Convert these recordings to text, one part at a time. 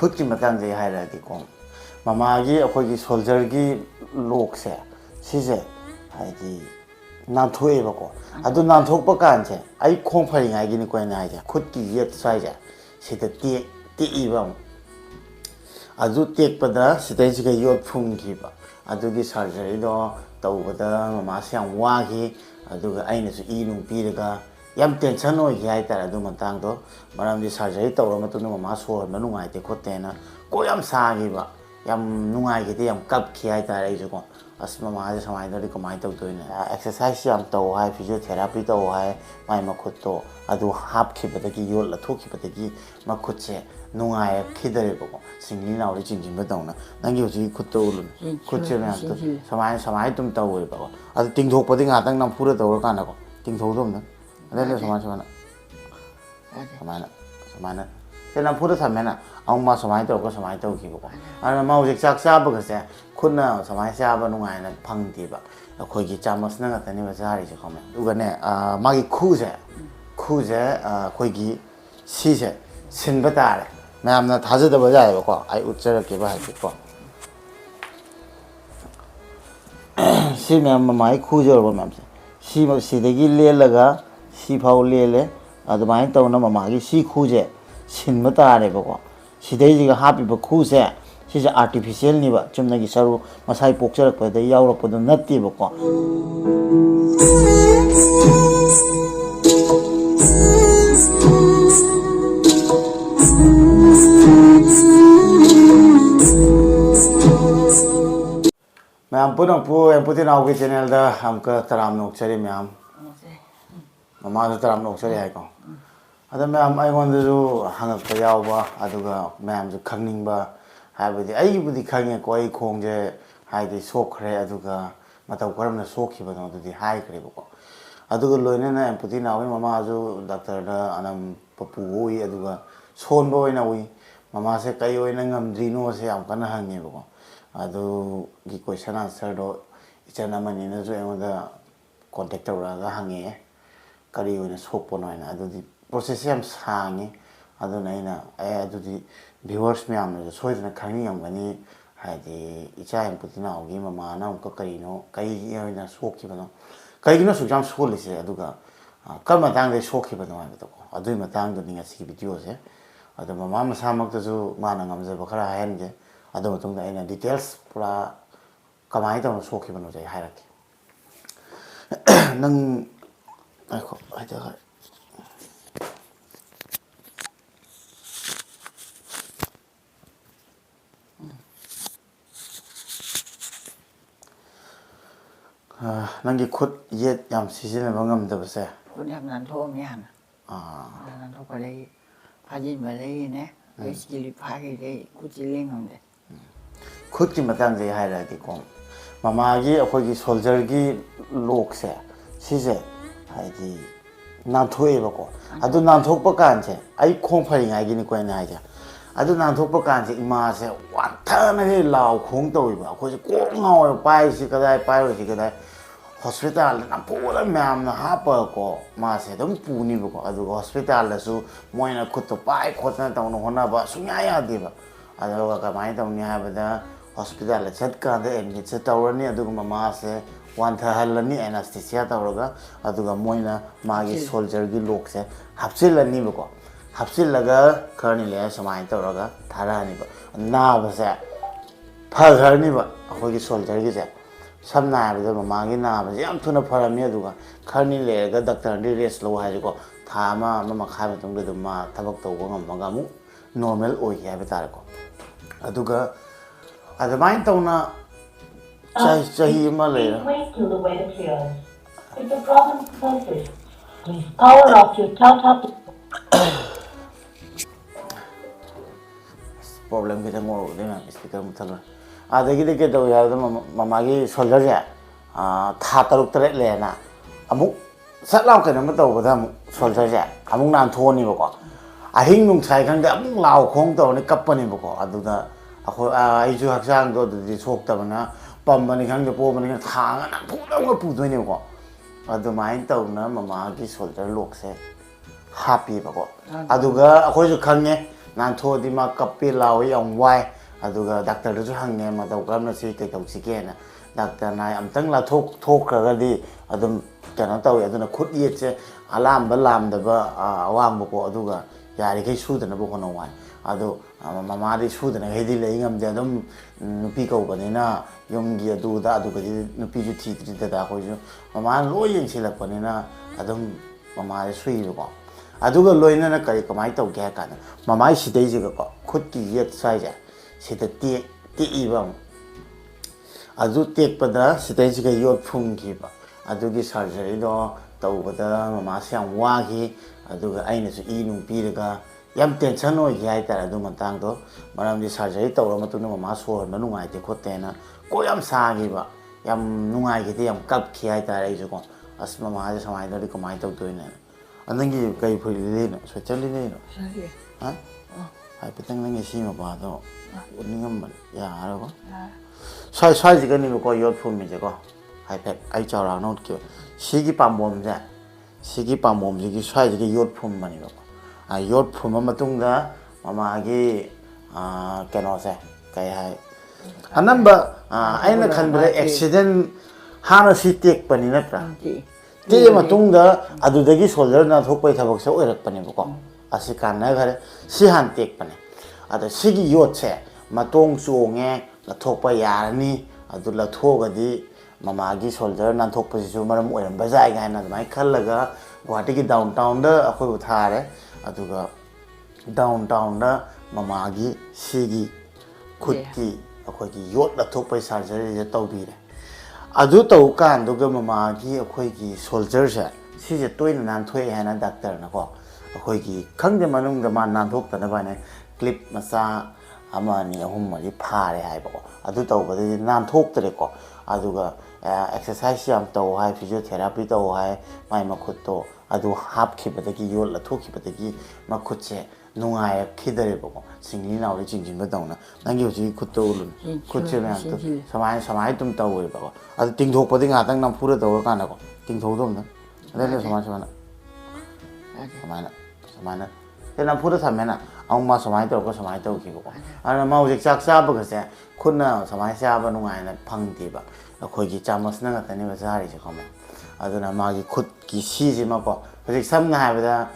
खुद की मतंग जे हायरादी को ममागी अखोगी सोल्जर की लोक से सिजे हायदी नाथोएबको अदु नाथोकप कानसे आई खों फरिङाई गिनि कोइन हायजे खुद की येत साइजे सिते टेइबम अदु टेकपदा सिते सिगे योट फुंगीबा अदुगी सर्जरी दो तौबदा ममासे याम वागी अदुगा आइनसु इ नु पीरगा याम टेंशन होई हायतार अदु मतंग दो मरमदि सर्जरी तौर मतुन ममा सोर मनुङाइते खोतेना को याम सागीबा याम नुङाइगेते याम कपखि हायतार आइजुको अस ममाजे समाइदरि कमाइ तौदोइने एक्सरसाइज याम तौ हाय फिजियोथेरापी तौ हाय माइ मखुत्तो अदु हापखिबदगी योल लथोखिबदगी मखुत्से नुङाय खिदरेबको सिंगली नाउरि चिंजिंबा तौना नंगी हुजि खुत्तो उलुन खुत्से म्याम तो समाइ तुम तौवेबको अदु तिंगथोकपदि ngaतंग नमफुरा तौर कानाको तिंगथौदोमना अदले समाना से नमफुरा थमेना अउमा समाइ तौको समाइ तौखिबको अना माउजिक चाक चाबगसे खुना समाइ चाबा नुङायना फंगदिबा अखोगी चामसना गतनि बजारिसे खमे दुगने मागी खुजे अखोगी सिसे सिनबा तारे मैमना थाजदबा जायबको आई उच्चरकेबा हाइको सी मैम माई खुजरबा मैमसे सिदगी लेलगा सिफाउ लेले अदुमाइ तौना ममागी सी खुजे सिनबा तारेबको सिदैजिगा हापिबा खुसे सिसे आर्टिफिशियल निबा चुमनगी सरु मसाई पोक्चरकपदा यावरकपदा नत्तेबको मैम पुनपु एम्पुति नाउगी चैनल दा हमका तराम नोक्चरी मैम ममा तराम नोक्चरी हाइको अदा मैम आइगोंदजु हंगकपा यावबा अदुगा मैम जु खंगनिंगबा हाइबदि आइबुदि खंगे को आई खोंजे हाइदि सोखरे अदुगा मतौ करमना सोखिबनो अदुदि हाइखरेबको अदुगा लोइनना एम्पुति नाउगी ममा जु डॉक्टर दा अनम पपु होई अदुगा सोनबा ओइना होई ममा से कई ओइना ngamdrino से याम कना हंगेबको अदुगी क्वेश्चन आंसर दो इचन अमनिना जु एमोदा कांटेक्ट तौरागा हंगे करी ओइना सोकपनो ओइना अदुदि प्रोसेस याम सांगे अदुना आइना अदुदि व्यूअर्स म्यामना सोइदना खंगिंगमगनि हाइदि इचा एम्पुति नाउगी ममाना उनका करिनो कई ओइना सोखिबनो कईगिनो सुजाम सोलिसे अदुगा कम मतंगदे सोखिबनो हाइबदको अदुइ मतंगदो निंगा सी वीडियो से अदु ममा मसामक्तजु माना ngamjaba खरा हायनगे अदु मतुंगदा आइना डिटेल्स पुरा कमाइ तौना सोखिबनो जाय हायरके नंग आइखो हाइदा नंगी खुद ये याम सिजिनबा ngamdabase खुद याम नानथोम याम नानथोपले फाजिनबा लेने बेसिकली फागे दे कुचिलिंग हमदे खुद की मतंग जे हायरादी को ममागी अखोगी सोल्जर की लोक से सिजे हाइदी नाथोएबको अदु नाथोकप कानसे आई खों फरिङाई गिनि कोइन हायजे अदु नाथोकप कानसे इमा से वाथाना हे लाव खों तौइबा अखोजे कोक ngaw पाइसि कदाय पाइरोसि कदाय हॉस्पिटल ना पूरा मैम ना हापको मासे दम पुनिबको अदुगा हॉस्पिटल लसु मोइना खुत्तो पाइ खोतना तौनो होनाबा सुन्या यादेबा अदुगा कमाइ तौनि हाबदा हॉस्पिटल चटकादा एडमिट से तौरनी अदुगा ममासे वानथहलनी एनास्थेसिया तौरगा अदुगा मोइना मागी सोल्जर की लोक से हपसिलनीबको हपसिलगा खरनि ले समाइ तौरगा थारानिबा नाबसे फगरनिबा अखोगी सोल्जर की से सबना हाबदा ममागी नाबसे याम थुना फरमी अदुगा खरनि लेगा डॉक्टर नि रेस्ट लो हाइको थामा मखा मतुंगदा दुमा थबक तौबा ngamaga mu normal oi हाइबा तारको अदुगा अदमाइन तौना चाही मा लेरा Wait till the weather clears. If the problem persists, please power off your top. Problem के तंगो देना स्पीकर मुथल आदगी के तो यार ममागी सोल्जर जे था तरुक तरे लेना अमुक सलाव कने म तौबदा अमुक सोल्जर जे अमुक नान थोनी बको अहिंग नुंग साइ खंग अमुक लाव खोंग तौनी कप्पनी बको अदुदा अखो आइजु हक्सांग दो दि सोक्तबना पम्बनी खंग पोबनी थांगा ना पुदंग पुदोइने बको अदुमाइन तौना ममागी सोल्जर लोक से हापी बको अदुगा अखोजु खंगे नानथोदी मा कप्पे लावे यम वाई अदुगा डॉक्टर दसु हंगे मतौ करमना सी कै तौसिकेना डॉक्टर ना अमतंग ला थोखरगदी अदुम कनो तौय अदुना खुद येचे अलामबा लामदबा अवांगबको अदुगा यारिखै सुदनबो होनो वाई अदो ममादी सुदना हेदी लेई ngamde adum nupi kaubanina yumgi aduda adugadi nupi ju thitri da khoju mama lo yin silakpanina adum mama sui ko aduga loina na kari kamai tau ge kana mama sidai ji ko khut ki yet sai ja sida ti ibam adu tek pada sidai ji ga yot phum ki ba adugi surgery do tawbada mama syam wa ki aduga aina su I nu pi daga yam tension oi gi ai tara du matang do maram di surgery tawra matuna mama so ma nungai te khotena ko yam sa gi ba yam nungai gi te yam kap ki ai tara isu ko as mama ja samai do ko mai taw toina anangi kai phuli le no so chali le no ha ai petang nangi si ma ba do uningam ya ara ko sai ji ga ni ko yot phum mi je ko ai pet ai chaw ra no ki si gi pambom ja si gi pambom ji gi sai ji gi yot phum mani ko yot phum matungda mama gi keno se kai hai anamba aina khanbra accident hana si tek pani natra te matungda adudagi shoulder na thokpai thabak se oirak pani ko asi kanna gare si han tek pani ada sigi yot se matong chonge la thokpa yarani adu la thogadi mama gi shoulder na thokpa si maram oiram bazai ga na mai khallaga Guwahati gi downtown da akhoi uthare aduga downtown da mama gi sigi khutki akhoi gi yot la thokpai surgery je tawbire adu taw kan duga mama gi akhoi gi soldier se si je toina nan thoi hana doctor na ko akhoi gi khangde manung da man nan thok ta na ba ne clip masa ama ni ahum mari phare hai ba ko adu taw ba de nan thok tare ko aduga exercise yam taw hai physiotherapy taw hai mai makhut to adu hap khibadagi yol la thokibadagi makhut se nungai khidare ba ko singli naw ri jingjin ba dawna nangi hoji khut to ulun khut se na to samai tum taw we ba ko adu ting thok padi nga tang nam pura taw ka na ko ting thok dom na ale samai te nam pura thamena ang ma samai taw ko samai taw ki ko ana ma hoji chak sa ba ka se khutna samai sa ba nungai na phang ti ba akhoi gi chamas na ga tani ba sari se ko aduna magi khut ki si ji ma ko hojik samna haibada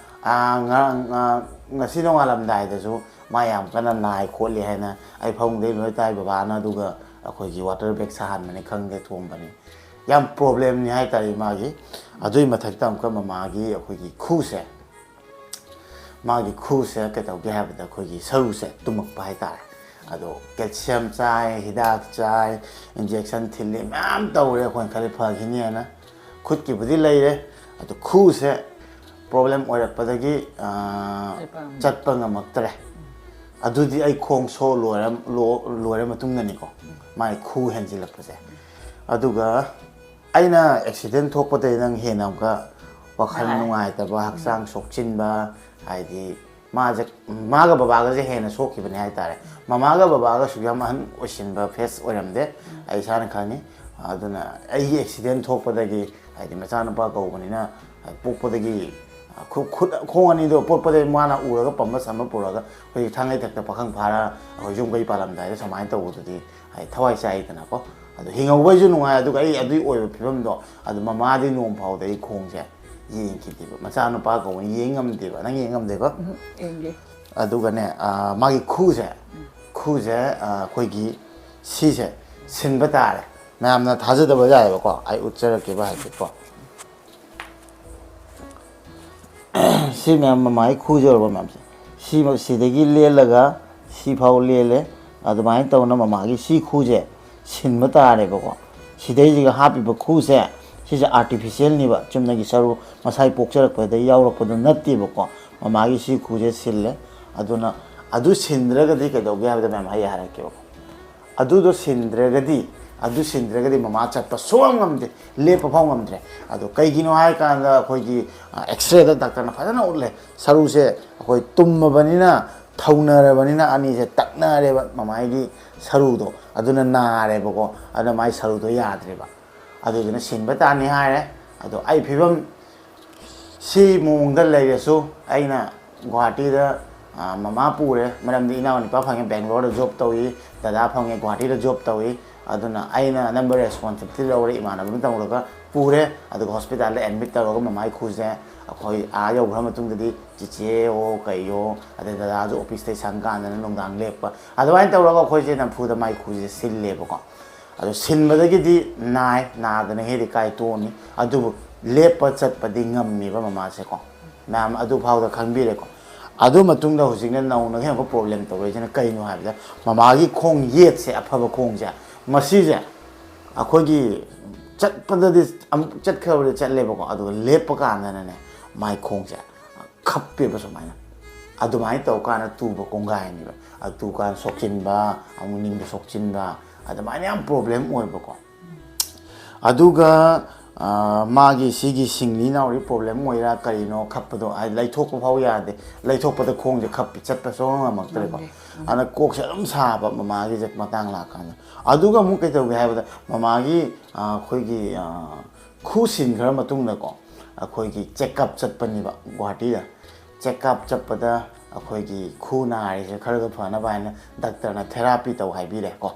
ngasi no ngalam dai da su mayam kana nai kholi haina ai phong de loi tai baba na duga akhoi gi water bag sahan mane khang de thom bani yam problem ni hai tai magi adui mathak tam ka magi akhoi gi khu se magi khu se ka taw ge habada akhoi gi saru se tumak pa hai tai ado calcium chai hidak chai injection thilli mam tawre khon khali pha gi ni na khut ki budi lai re ado khu se problem oirak padagi chatpa ngamaktre adudi ai khong so lore matung nani ko mai khu henjilak pase aduga aina accident thokpa de nang henam ka wakhal nungai ta ba haksang sokchin ba aidi maga baba ga je hena sokki bani hai tare mama ga baba ga sugam han osin ba face oramde ai san khani aduna ai accident thokpa dagi aidi machana pa ko bani na pokpa dagi khong ani do pot pade mana uraga pamba sama puraga hoi thangai thakta pakhang phara hoi jum gai palam dai samai to ududi ai thawai chai tana ko adu hingau bai ju nungai adu ai adu oi phibam do adu mama di nom phau dai khong je yeng ki di machana pa ko yengam de ba nang yengam de ko enge adu ga ne magi khu je khoi gi si je sin ba tare mayam na thaja da ba jai ba ko ai utchara ke ba hai ko si mayam mai khu jor ba mam si de gi le laga si phau le le adu mai taw na mama gi si khu je sin ba tare ba ko si de ji ga happy ba khu se si je artificial ni ba chumna gi saru masai pokcharak pa de yawrak pa do natti ba ko mama gi si khu je sille aduna adu sindraga di ka do ga ba mam hai hara ke ba adu do sindraga di mama chat pa soangam de le pa phangam de adu kai gi no hai ka da khoi gi x-ray da doctor na phajana ulle saru se khoi tumma bani na thauna ra bani na ani se takna re ba mama gi saru do aduna na re ba ko ada mai saru do ya dre ba adu jena sin ba ta ni hai re adu ai phibam si mong da lai su aina Guwahati da ꯃꯃꯥ ꯄꯨꯔꯦ ꯃꯔꯝꯗꯤ ꯏꯅꯥꯎꯅꯨꯄꯥ ꯐꯪꯉꯦ ꯕꯦꯡꯒ꯭ꯂꯣꯔꯗ job ꯇꯧꯏ ꯗꯗꯥ ꯐꯪꯉꯦ ꯒꯨꯋꯥꯍꯥꯇꯤꯗ job ꯇꯧꯏ ꯑꯗꯨꯅ ꯑꯩꯅ ꯑꯅꯝꯕ ꯔꯦꯁꯄꯣꯟꯁꯤꯕꯤꯂꯤꯇꯤ ꯂꯧꯔꯦ ꯏꯃꯥꯟꯅꯕꯅ ꯇꯧꯔꯒ ꯄꯨꯔꯦ ꯑꯗꯨꯒ ꯍꯣꯁꯄꯤꯇꯥꯜꯗ ꯑꯦꯗꯃꯤꯠ ꯇꯧꯔꯒ ꯃꯃꯥꯒꯤ ꯈꯨꯁꯦ ꯑꯩꯈꯣꯏ ꯌꯧꯈ꯭ꯔ ꯃꯇꯨꯡꯗꯗꯤ ꯆꯤꯆꯦꯌꯣ ꯀꯩꯌꯣ ꯑꯗꯩ ꯗꯗꯥꯁꯨ ꯑꯣꯐꯤꯁꯇꯩ ꯁꯪꯀꯥꯟꯗꯅ ꯅꯨꯡꯗꯥꯡ ꯂꯦꯛꯄ ꯑꯗꯨꯃꯥꯏꯅ ꯇꯧꯔꯒ ꯑꯩꯈꯣꯏꯁꯦ ꯅꯝꯐꯨꯗ ꯃꯥꯏ ꯈꯨꯁꯦ ꯁꯤꯜꯂꯦꯕꯀꯣ ꯑꯗꯣ ꯁꯤꯟꯕꯗꯒꯤꯗꯤ ꯅꯥꯗꯅ ꯍꯦꯗꯤ ꯀꯥꯏ ꯇꯣꯛꯑꯅꯤ ꯑꯗꯨꯕꯨ ꯂꯦꯞꯄ ꯆꯠꯄꯗꯤ ꯉꯝꯃꯦꯕ ꯃꯃꯥꯁꯦꯀꯣ ꯃꯌꯥꯝ ꯑꯗꯨ ꯐꯥꯎꯗ ꯈꯪꯕꯤꯔꯦꯀꯣ ꯑꯗꯨ ꯃꯇꯨꯡꯗ ꯍꯧꯖꯤꯛꯅ ꯅꯧꯅ ꯍꯦꯟꯕ ꯄ꯭ꯔꯣꯕ꯭ꯂꯦꯝ ꯇꯧꯔꯛꯏꯁꯤꯅ ꯀꯩꯅꯣ ꯍꯥꯏꯕꯗ ꯃꯃꯥꯒꯤ ꯈꯣꯡ ꯌꯦꯠꯁꯦ ꯑꯐꯕ ꯈꯣꯡꯁꯦ ꯃꯁꯤꯁꯦ ꯑꯩꯈꯣꯏꯒꯤ ꯆꯠꯄꯗꯗꯤ ꯑꯃꯨꯛ ꯆꯠꯈ꯭ꯔꯕꯗꯤ ꯆꯠꯂꯦꯕꯀꯣ ꯑꯗꯨꯒ ꯂꯦꯞꯄ ꯀꯥꯟꯗꯅꯅꯦ ꯃꯥꯏ ꯈꯣꯡꯁꯦ ꯈꯞꯄꯦꯕ ꯁꯨꯃꯥꯏꯅ ꯑꯗꯨꯃꯥꯏꯅ ꯇꯧꯀꯥꯟꯗ ꯇꯨꯕ ꯀꯣꯡꯒꯥꯏꯅꯦꯕ ꯑꯗꯨ ꯇꯨꯀꯥꯟꯗ ꯁꯣꯛꯆꯤꯟꯕ ꯑꯃꯨꯛ ꯅꯤꯡꯕ ꯁꯣꯛꯆꯤꯟꯕ ꯑꯗꯨꯃꯥꯏꯅ ꯌꯥꯝ ꯄ꯭ꯔꯣꯕ꯭ꯂꯦꯝ ꯑꯣꯏꯕꯀꯣ ꯑꯗꯨꯒ ꯃꯥꯒꯤ ꯁꯤꯒꯤ ꯁꯤꯡꯂꯤ ꯅꯥꯎꯔꯤ ꯄ꯭ꯔꯣꯕ꯭ꯂꯦꯝ ꯑꯣꯏꯔꯥ ꯀꯔꯤꯅꯣ ꯈꯞꯄꯗꯣ ꯍꯥꯏꯗꯤ ꯂꯩꯊꯣꯛꯄ ꯐꯥꯎ ꯌꯥꯗꯦ ꯂꯩꯊꯣꯛꯄꯗ ꯈꯣꯡꯁꯦ ꯈꯞꯄꯤ ꯆꯠꯄ ꯁꯨꯡꯉꯝ ꯉꯝꯃꯛꯇ꯭ꯔꯦꯀꯣ ꯑꯗꯨꯅ ꯀꯣꯛꯁꯦ ꯑꯗꯨꯝ ꯁꯥꯕ ꯃꯃꯥꯒꯤꯁꯦ ꯃꯇꯥꯡ ꯂꯥꯛꯀꯥꯟꯗ ꯑꯗꯨꯒ ꯑꯃꯨꯛ ꯀꯩꯗꯧꯒꯦ ꯍꯥꯏꯕꯗ ꯃꯃꯥꯒꯤ ꯑꯩꯈꯣꯏꯒꯤ ꯈꯨ ꯁꯤꯟꯈ꯭ꯔ ꯃꯇꯨꯡꯗꯀꯣ ꯑꯩꯈꯣꯏꯒꯤ ꯆꯦꯛꯑꯞ ꯆꯠꯄꯅꯦꯕ ꯒꯨꯋꯥꯍꯥꯇꯤꯗ ꯆꯦꯛꯑꯞ ꯆꯠꯄꯗ ꯑꯩꯈꯣꯏꯒꯤ ꯈꯨ ꯅꯥꯔꯤꯁꯦ ꯈꯔꯒ ꯐꯅꯕ ꯍꯥꯏꯅ ꯗꯥꯛꯇꯔꯅ ꯊꯦꯔꯥꯄꯤ ꯇꯧ ꯍꯥꯏꯕꯤꯔꯦ ꯀꯣ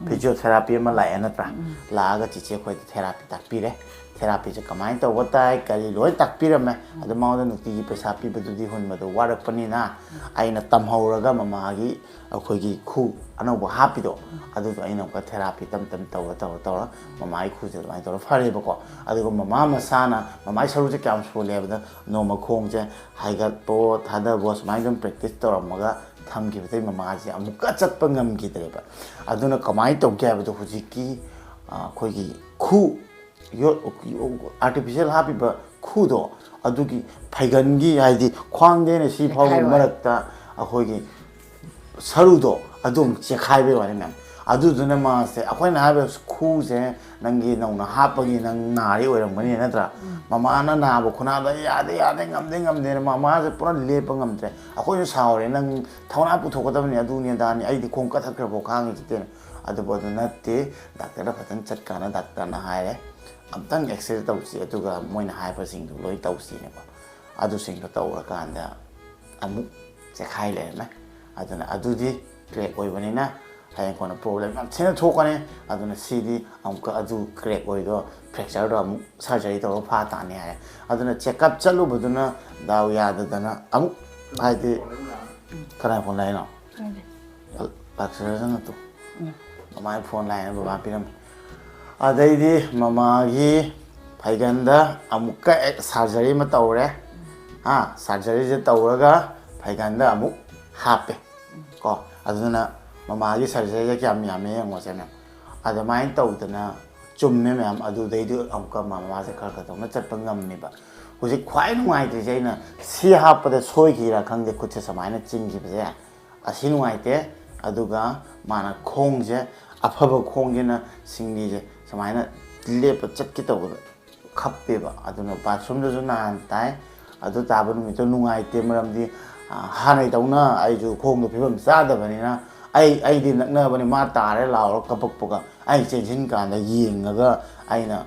ꯐꯤꯖꯤꯑꯣꯊꯦꯔꯥꯄꯤ ꯑꯃ ꯂꯥꯛꯑꯦ ꯅꯠꯇ꯭ꯔꯥ ꯂꯥꯛꯑꯒ ꯆꯤꯆꯦ ꯑꯩꯈꯣꯏꯗ ꯊꯦꯔꯥꯄꯤ ꯇꯥꯛꯄꯤꯔꯦ ꯊꯦꯔꯥꯄꯤꯁꯦ ꯀꯃꯥꯏꯅ ꯇꯧꯕ ꯇꯥꯏ ꯀꯔꯤ ꯂꯣꯏ ꯇꯥꯛꯄꯤꯔꯝꯃꯦ ꯑꯗꯣ ꯃꯉꯣꯟꯗ ꯅꯨꯡꯇꯤꯒꯤ ꯄꯩꯁꯥ ꯄꯤꯕꯗꯨꯗꯤ ꯍꯨꯟꯕꯗꯣ ꯋꯥꯔꯛꯄꯅꯤꯅ ꯑꯩꯅ ꯇꯝꯍꯧꯔꯒ ꯃꯃꯥꯒꯤ ꯑꯩꯈꯣꯏꯒꯤ ꯈꯨ ꯑꯅꯧꯕ ꯍꯥꯞꯄꯤꯗꯣ ꯑꯗꯨꯗꯣ ꯑꯩꯅ ꯑꯃꯨꯛꯀ ꯊꯦꯔꯥꯄꯤ ꯇꯝ ꯇꯧꯔ ꯃꯃꯥꯒꯤ ꯈꯨꯁꯦ ꯑꯗꯨꯃꯥꯏꯅ ꯇꯧꯔ ꯐꯔꯦꯕꯀꯣ ꯑꯗꯨꯒ ꯃꯃꯥ ꯃꯁꯥꯅ ꯃꯃꯥꯒꯤ ꯁꯔꯨꯁꯦ ꯀꯌꯥꯝ ꯁꯣꯜꯂꯦ ꯍꯥꯏꯕꯗ ꯅꯣꯡꯃ ꯈꯣꯡꯁꯦ ꯍꯥꯏꯒꯠꯄꯣ ꯊꯥꯗꯕꯣ ꯁꯨꯃꯥꯏꯅ ꯑꯗꯨꯝ ꯄ꯭ꯔꯦꯛꯇꯤꯁ ꯇꯧꯔꯝꯃꯒ ꯊꯝꯈꯤꯕꯗꯩ ꯃꯃꯥꯁꯦ ꯑꯃꯨꯛꯀ ꯆꯠꯄ ꯉꯝꯈꯤꯗ꯭ꯔꯦꯕ ꯑꯗꯨꯅ ꯀꯃꯥꯏꯅ ꯇꯧꯒꯦ ꯍꯥꯏꯕꯗꯣ ꯍꯧꯖꯤꯛꯀꯤ ꯑꯩꯈꯣꯏꯒꯤ ꯈꯨ ꯑꯥꯔꯇꯤꯐꯤꯁꯦꯜ ꯍꯥꯞꯄꯤꯕ ꯈꯨꯗꯣ ꯑꯗꯨꯒꯤ ꯐꯩꯒꯟꯒꯤ ꯍꯥꯏꯗꯤ ꯈ꯭ꯋꯥꯡꯗꯩꯅ ꯁꯤ ꯐꯥꯎꯒꯤ ꯃꯔꯛꯇ ꯑꯩꯈꯣꯏꯒꯤ ꯁꯔꯨꯗꯣ ꯑꯗꯨꯝ ꯆꯦꯛꯈꯥꯏꯕꯩ ꯋꯥꯅꯤ ꯃꯌꯥꯝ ꯑꯗꯨꯗꯨꯅ ꯃꯥꯁꯦ ꯑꯩꯈꯣꯏꯅ ꯍꯥꯏꯕ ꯈꯨꯁꯦ ꯅꯪꯒꯤ ꯅꯧꯅ ꯍꯥꯞꯄꯒꯤ ꯅꯪ ꯅꯥꯔꯤ ꯑꯣꯏꯔꯝꯒꯅꯤ ꯅꯠꯇ꯭ꯔꯥ ꯃꯃꯥꯅ ꯅꯥꯕ ꯈꯨꯅꯥꯗ ꯌꯥꯗꯦ ꯉꯝꯗꯦꯅ ꯃꯃꯥꯁꯦ ꯄꯨꯔꯥ ꯂꯦꯞꯄ ꯉꯝꯗ꯭ꯔꯦ ꯑꯩꯈꯣꯏꯁꯨ ꯁꯥꯎꯔꯦ ꯅꯪ ꯊꯧꯅꯥ ꯄꯨꯊꯣꯛꯀꯗꯕꯅꯤ ꯑꯗꯨꯅꯤ ꯑꯗꯥꯅꯤ ꯑꯩꯗꯤ ꯈꯣꯡ ꯀꯠꯊꯠꯈ꯭ꯔꯐꯥꯎ ꯈꯥꯡꯉꯤꯁꯤꯇꯦꯅ ꯑꯗꯨꯕꯨ ꯑꯗꯨ ꯅꯠꯇꯦ ꯗꯥꯛꯇꯔꯗ ꯐꯖꯅ ꯆꯠꯀꯥꯟꯗ ꯗꯥꯛꯇꯔꯅ ꯍꯥꯏꯔꯦ ꯑꯝꯇꯪ ꯑꯦꯛꯁꯔꯦ ꯇꯧꯁꯤ ꯑꯗꯨꯒ ꯃꯣꯏꯅ ꯍꯥꯏꯕꯁꯤꯡꯗꯨ ꯂꯣꯏ ꯇꯧꯁꯤꯅꯦꯀꯣ ꯑꯗꯨꯁꯤꯡꯗꯣ ꯇꯧꯔꯀꯥꯟꯗ ꯑꯃꯨꯛ ꯆꯦꯛꯈꯥꯏ ꯂꯩꯔꯝꯃꯦ ꯑꯗꯨꯅ ꯑꯗꯨꯗꯤ ꯀ꯭ꯔꯦꯛ ꯑꯣꯏꯕꯅꯤꯅ ꯍꯌꯦꯡ ꯀꯣꯟꯅ ꯄ꯭ꯔꯣꯕ꯭ꯂꯦꯝ ꯌꯥꯝ ꯊꯤꯅ ꯊꯣꯛꯀꯅꯤ ꯑꯗꯨꯅ ꯁꯤꯗꯤ ꯑꯃꯨꯛꯀ ꯑꯗꯨ ꯀ꯭ꯔꯦꯛ ꯑꯣꯏꯗꯣ ꯐ꯭ꯔꯦꯛꯆꯔꯗꯣ ꯑꯃꯨꯛ ꯁꯔꯖꯔꯤ ꯇꯧꯔꯒ ꯐꯥ ꯇꯥꯅꯤ ꯍꯥꯏꯔꯦ ꯑꯗꯨꯅ ꯆꯦꯛꯑꯞ ꯆꯠꯂꯨꯕꯗꯨꯅ ꯗꯥꯎ ꯌꯥꯗꯗꯅ ꯑꯃꯨꯛ ꯍꯥꯏꯗꯤ ꯀꯅꯥ ꯐꯣꯟ ꯂꯥꯛꯏꯅꯣ ꯂꯥꯛꯆꯔꯖꯅꯨ ꯇꯨ ꯃꯃꯥꯒꯤ ꯐꯣꯟ ꯂꯥꯛꯑꯦꯅ ꯕꯕꯥ ꯄꯤꯔꯝꯃꯦ ꯑꯗꯩꯗꯤ ꯃꯃꯥꯒꯤ ꯐꯩꯒꯟꯗ ꯑꯃꯨꯛꯀ ꯁꯔꯖꯔꯤ ꯑꯃ ꯇꯧꯔꯦ ꯁꯔꯖꯔꯤꯁꯦ ꯇꯧꯔꯒ ꯐꯩꯒꯟꯗ ꯑꯃꯨꯛ ꯍꯥꯞꯄꯦ ꯀꯣ ꯑꯗꯨꯅ ꯃꯃꯥꯒꯤ ꯁꯔꯖꯔꯤꯁꯦ ꯀꯌꯥꯝ ꯌꯥꯝꯃꯦ ꯌꯦꯡꯉꯣꯁꯦ ꯃꯌꯥꯝ ꯑꯗꯨꯃꯥꯏꯅ ꯇꯧꯗꯅ ꯆꯨꯝꯃꯦ ꯃꯌꯥꯝ ꯑꯗꯨꯗꯩꯗꯤ ꯑꯃꯨꯛꯀ ꯃꯃꯥꯁꯦ ꯈꯔ ꯇꯧꯅ ꯆꯠꯄ ꯉꯝꯃꯦꯕ ꯍꯧꯖꯤꯛ ꯈ꯭ꯋꯥꯏ ꯅꯨꯡꯉꯥꯏꯇ꯭ꯔꯤꯁꯦ ꯑꯩꯅ ꯁꯤ ꯍꯥꯞꯄꯗ ꯁꯣꯏꯈꯤꯔꯥ ꯈꯪꯗꯦ ꯈꯨꯠꯁꯦ ꯁꯨꯃꯥꯏꯅ ꯆꯤꯡꯈꯤꯕꯁꯦ ꯑꯁꯤ ꯅꯨꯡꯉꯥꯏꯇꯦ ꯑꯗꯨꯒ ꯃꯥꯅ ꯈꯣꯡꯁꯦ ꯑꯐꯕ ꯈꯣꯡꯁꯤꯅ ꯁꯤꯡꯂꯤꯁꯦ ꯁꯨꯃꯥꯏꯅ ꯂꯦꯞꯄ ꯆꯠꯀꯦ ꯇꯧꯕꯗ ꯈꯞꯄꯦꯕ ꯑꯗꯨꯅ ꯕꯥꯊꯔꯨꯝꯗꯁꯨ ꯅꯍꯥꯟ ꯇꯥꯏ ꯑꯗꯨ ꯇꯥꯕ ꯅꯨꯃꯤꯠꯇꯣ ꯅꯨꯡꯉꯥꯏꯇꯦ ꯃꯔꯝꯗꯤ ꯍꯥꯟꯅꯩꯗꯧꯅ ꯑꯩꯁꯨ ꯈꯣꯡꯗꯣ ꯐꯤꯕꯝ ꯆꯥꯗꯕꯅꯤꯅ ꯑꯩꯗꯤ ꯅꯛꯅꯕꯅꯤ ꯃꯥ ꯇꯥꯔꯦ ꯂꯥꯎꯔꯒ ꯀꯞꯄꯛꯄꯒ ꯑꯩ ꯆꯦꯟꯁꯤꯟ ꯀꯥꯟꯗ ꯌꯦꯡꯉꯒ ꯑꯩꯅ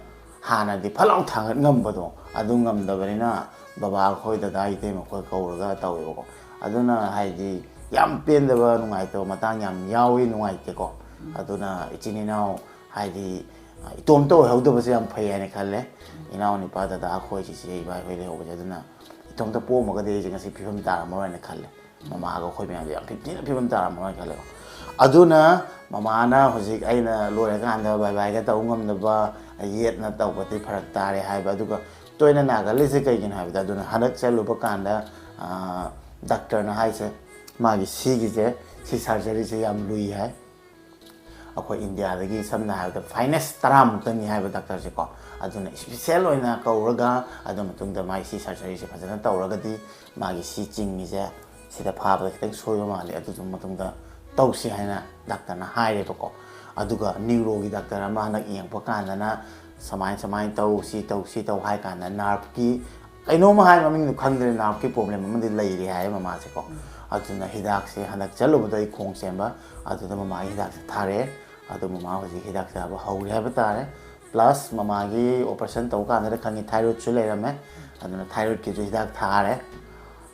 ꯍꯥꯟꯅꯗꯤ ꯐꯠ ꯊꯥꯡꯒꯠ ꯉꯝꯕꯗꯣ ꯑꯗꯨ ꯉꯝꯗꯕꯅꯤꯅ ꯕꯕꯥ ꯈꯣꯏ ꯗꯗꯥ ꯏꯇꯩꯃ ꯈꯣꯏ ꯀꯧꯔꯒ ꯇꯧꯋꯦꯕꯀꯣ ꯑꯗꯨꯅ ꯍꯥꯏꯗꯤ ꯌꯥꯝ ꯄꯦꯟꯗꯕ ꯅꯨꯡꯉꯥꯏꯇꯕ ꯃꯇꯥꯡ ꯌꯥꯝ ꯌꯥꯎꯏ ꯅꯨꯡꯉꯥꯏꯇꯦꯀꯣ ꯑꯗꯨꯅ ꯏꯆꯤꯟ ꯏꯅꯥꯎ ꯍꯥꯏꯗꯤ ꯏꯇꯣꯝꯇ ꯑꯣꯏꯍꯧꯗꯕꯁꯦ ꯌꯥꯝ ꯐꯩ ꯍꯥꯏꯅ ꯈꯜꯂꯦ ꯏꯅꯥꯎ ꯅꯨꯄꯥ ꯗꯗꯥ ꯑꯩꯈꯣꯏ ꯆꯤꯆꯦ ꯏꯕꯥꯏ ꯈꯣꯏ ꯂꯩꯍꯧꯕꯁꯦ ꯑꯗꯨꯅ ꯏꯇꯣꯝꯇ ꯄꯣꯛꯑꯝꯃꯒꯗꯤ ꯑꯩꯁꯦ ꯉꯁꯤ ꯐꯤꯕꯝ ꯇꯥꯔꯝꯃꯔꯣꯏꯅ ꯈꯜꯂꯦ ꯃꯃꯥꯒ ꯑꯩꯈꯣꯏ ꯃꯌꯥꯝꯁꯦ ꯌꯥꯝ ꯊꯤꯅ ꯐꯤꯕꯝ ꯇꯥꯔꯝꯃꯔꯣꯏꯅ ꯈꯜꯂꯦꯕ ꯑꯗꯨꯅ ꯃꯃꯥꯅ ꯍꯧꯖꯤꯛ ꯑꯩꯅ ꯂꯣꯏꯔꯀꯥꯟꯗ ꯕꯥꯏ ꯕꯥꯏꯒ ꯇꯧꯕ ꯉꯝꯗꯕ ꯌꯦꯠꯅ ꯇꯧꯕꯗꯤ ꯐꯔꯛ ꯇꯥꯔꯦ ꯍꯥꯏꯕ ꯑꯗꯨꯒ ꯇꯣꯏꯅ ꯅꯥꯒꯜꯂꯤꯁꯦ ꯀꯩꯒꯤꯅꯣ ꯍꯥꯏꯕꯗ ꯑꯗꯨꯅ ꯍꯟꯗꯛ ꯆꯠꯂꯨꯕ ꯀꯥꯟꯗ ꯗꯥꯛꯇꯔꯅ ꯍꯥꯏꯁꯦ ꯃꯥꯒꯤ ꯁꯤꯒꯤꯁꯦ ꯁꯤ ꯁꯔꯖꯔꯤꯁꯦ ꯌꯥꯝ ꯂꯨꯏ ꯍꯥꯏ ꯑꯩꯈꯣꯏ ꯏꯟꯗꯤꯌꯥꯗꯒꯤ ꯁꯝꯅ ꯍꯥꯏꯔꯕꯗ ꯐꯥꯏꯅꯦꯁ 10ꯃꯨꯛꯇꯅꯤ ꯍꯥꯏꯕ ꯗꯥꯛꯇꯔꯁꯦꯀꯣ ꯑꯗꯨꯅ ꯏꯁꯄꯤꯁꯦꯜ ꯑꯣꯏꯅ ꯀꯧꯔꯒ ꯑꯗꯨ ꯃꯇꯨꯡꯗ ꯃꯥꯒꯤ ꯁꯤ ꯁꯔꯖꯔꯤꯁꯦ ꯐꯖꯅ ꯇꯧꯔꯒꯗꯤ ꯃꯥꯒꯤ ꯁꯤ ꯆꯤꯡꯉꯤꯁꯦ ꯁꯤꯗ ꯐꯥꯕꯗ ꯈꯤꯇꯪ ꯁꯣꯏꯕ ꯃꯥꯜꯂꯤ ꯑꯗꯨꯒꯤ ꯃꯇꯨꯡꯗ ꯇꯧꯁꯤ ꯍꯥꯏꯅ ꯗꯥꯛꯇꯔꯅ ꯍꯥꯏꯔꯦꯕꯀꯣ ꯑꯗꯨꯒ ꯅ꯭ꯌꯨꯔꯣꯒꯤ ꯗꯥꯛꯇꯔ ꯑꯃ ꯍꯟꯗꯛ ꯌꯦꯡꯉꯛꯄ ꯀꯥꯟꯗꯅ ꯁꯨꯃꯥꯏꯅ ꯇꯧ ꯁꯤ ꯇꯧ ꯍꯥꯏ ꯀꯥꯟꯗ ꯅꯥꯔꯚꯀꯤ ꯀꯩꯅꯣꯝꯃ ꯍꯥꯏ ꯃꯃꯤꯡꯗꯣ ꯈꯪꯗ꯭ꯔꯦ ꯅꯥꯔꯚꯀꯤ ꯄ꯭ꯔꯣꯕ꯭ꯂꯦꯝ ꯑꯃꯗꯤ ꯂꯩꯔꯦ ꯍꯥꯏ ꯃꯃꯥꯁꯦꯀꯣ ꯑꯗꯨꯅ ꯍꯤꯗꯥꯛꯁꯦ ꯍꯟꯗꯛ ꯆꯠꯂꯨꯕꯗ ꯑꯩ ꯈꯣꯡ ꯁꯦꯝꯕ ꯑꯗꯨꯗ ꯃꯃꯥꯒꯤ ꯍꯤꯗꯥꯛꯁꯦ ꯊꯥꯔꯛꯑꯦ ꯑꯗꯣ ꯃꯃꯥ ꯍꯧꯖꯤꯛ ꯍꯤꯗꯥꯛ ꯆꯥꯕ ꯍꯧꯔꯦ ꯍꯥꯏꯕ ꯇꯥꯔꯦ ꯄ꯭ꯂꯁ ꯃꯃꯥꯒꯤ ꯑꯣꯄꯔꯦꯁꯟ ꯇꯧ ꯀꯥꯟꯗ ꯈꯪꯉꯤ ꯊꯥꯏꯔꯣꯏꯗꯁꯨ ꯂꯩꯔꯝꯃꯦ ꯑꯗꯨꯅ ꯊꯥꯏꯔꯣꯏꯗꯀꯤꯁꯨ ꯍꯤꯗꯥꯛ ꯊꯥꯔꯦ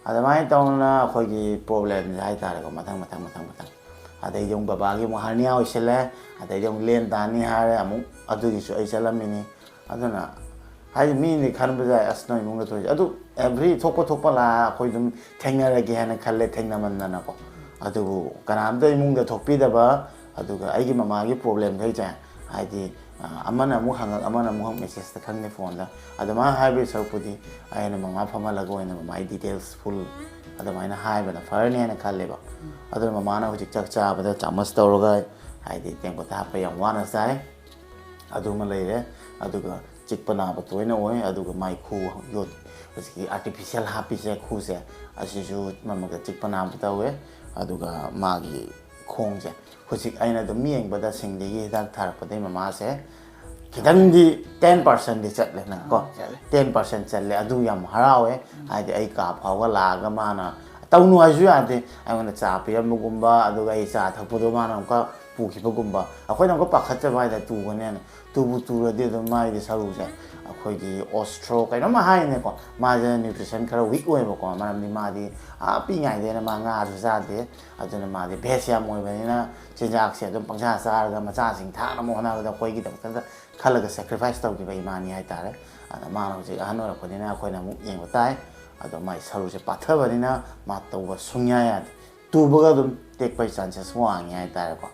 adamai tauna khoi problem jai tare ko matang adai jong baba gi mo harnia oisele adai jong len tani hare amu adu gi su ai chalamini aduna hai mi ni khan baja asnoi munga to adu every thokpa la khoi dum thengnara gi hana khalle thengna manna na ko adu kanam dai munga thokpi da ba adu ga ai gi mama gi problem thai cha hai di amana mu hang amana mu hang message ta khang ne phone da adama hai be sarpudi ai na mama phama la go ina mama details full adama ina hai ba na far ne na khalle ba adu mama na hujik chak cha ba da chamas tawra hai di teng ko ta pa yang wana sai adu ma leire adu ga chikpana ba toina oi adu ga mai khu yot hujik artificial happy se khu se asisu mama ga chikpana ba tawe adu ga ma gi khong je hujik aina do mieng ba da sing de dak thar pa de mama se kidang di 10% di chat le na ko 10% chat le adu yam harawe ai de ai ka phaw ga la ga ma na tau nu ai ju ade ai wana cha pi am gumba adu ga ai cha thak pu do ma na ka pu ki pa gumba akhoi na ko pakhat cha bai da tu ga ne tu bu tu ra de do mai de saru se akhoi gi ostro kai na ma hai ne ko ma je nutrition khara weak oi ba ko ma nam ni ma di a pi ngai de na ma nga ju sa de adu na ma de bes ya moi ba ni na chin jak se dum pang cha sa ga ma cha sing tha na mo na ga khoi gi da khalaga sacrifice tau gi bai mani hai tare ana ma na ji an ora ko ni na khoi na mu yeng ba tai ado mai saru se patha ba ni na ma tau ba sunya ya tu ba ga dum tek pai chances wang hai tare ko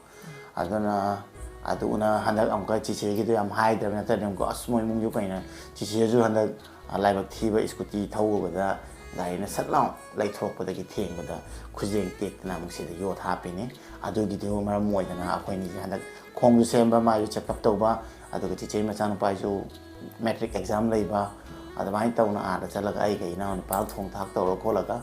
aduna aduna handak am ka chi chi gi do am hai da na ta dem ko asmoi mung ju pai na chi chi ju handak lai bak thi ba scooty thau ba da gai na sat law lai thok ba da gi theng ba da khujeng tek na mung se da yo tha pe ni adu gi de ma moi da na akhoi ni handak khong ju sem ba ma ju check up tau ba adu gi chi ma chang pa ju metric exam lei ba adu mai tau na a da chala ga ai ga ina na pa thong thak tau ro ko la ga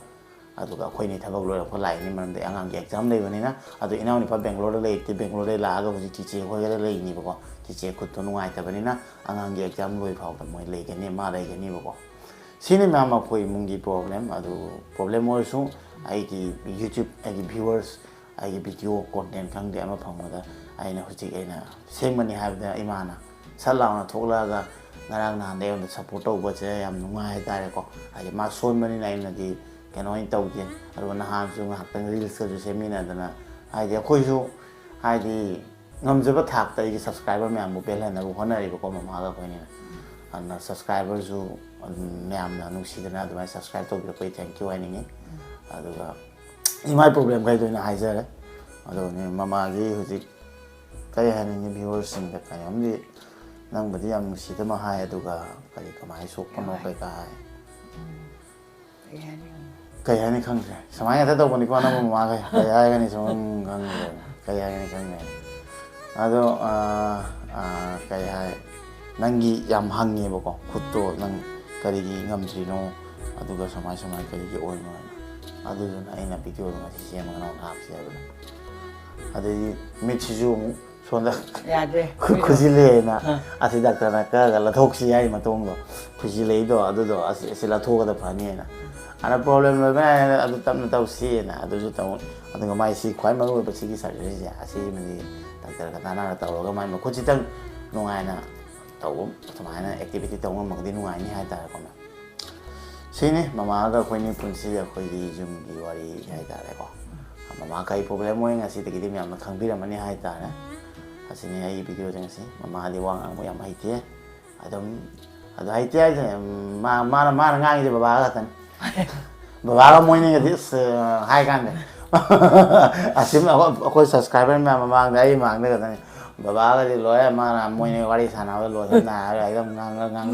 adu ga khoi ni thabak lo ko lai ni man de angang gi exam lei ba ni na adu ina ni pa Bangalore lei ti Bangalore la ga ji chi ko ga lei ni ba ko chi khut to nuai ta ba ni na angang gi exam loi phau da moi lei ga ni ma lei ga ni ba ko sini ma ma khoi mung gi problem adu problem mo su ai gi YouTube ai gi viewers ai gi video content khang de ma phang da ai na hujik ai na seng mani ha da imana salaw na thokla ga ngarang na de on support to ba che yam nungai ta re ko ai ma son mani na ina di keno in tau je aro na han su ngak tang reels su se mi na da na ai de khoi su ai di ngam je ba thak ta gi subscriber me am bu pel na bu hona ri ko ma ma ga ko ni na subscriber su me am na nu si da na da subscribe to bi ko thank you ai ni adu ga imai problem kai do na hai ja re adu ni mama gi hujik kai ha ni viewers sing da kai am di nang ba di am si da ma hai adu ga kai ka mai sok ko no kai ka hai kai ha ni khang se samai ta to ba ni ko na ma kai ha ga ni so khang le kai ha ni khang ne adu kai ha nang gi yam hang ni ba ko khut to nang kari gi ngam tri no adu ga samai kari gi oi ma adu na ai na video ma si se ma na ha se ba adu mi chi ju sonda ya de kuji le na asi doctor na ka la thok si ai ma tong do kuji le do adu do asi la thok da phani na ana problem le ba adu tam na tau si na adu ju tau adu ga mai si khwai ma ro ba si gi sa ri ja asi mi ni doctor ka na tau ga mai ma ko chi tang no ai na tau ma na activity tau ma di no ai ni hai ta ko na sini mama ga khoi ni punsi ga khoi gi jum gi wari hai ta re ko mama kai problem mo nga si te gi mi am khang bi ra ma ni hai ta na asini ai video jang si mama di wang ang mo yam hai te adom adu hai te ma ngang ji baba ga tan baba ga mo ni ga dis hai kan de asim ko subscriber ma mama ga ai mang de ga tan baba ga di loy ma na mo ni wari sana wa lo na ai dom ngang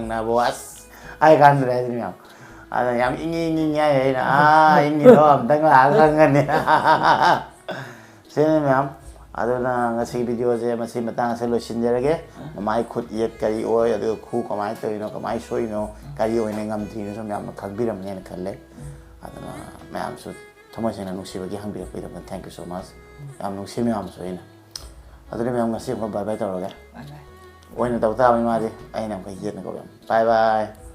na bo as ai kan de ni am ada yam ingi ai na ingi do am dang la kan ni sini am aduna ngasi video je masi matang se lo sinjerage mai khut yet kari oi adu khu kamai to ino kamai so ino kari oi ne ngam thi no so myam khangbiram ne khalle aduna myam su thamoi sena nusi bagi hangbi ko dam thank you so much yam nusi myam so ina aduna myam ngasi ko bye bye to roge bye bye Oina tau ta mai ma di ai nam ka yet na ko bye bye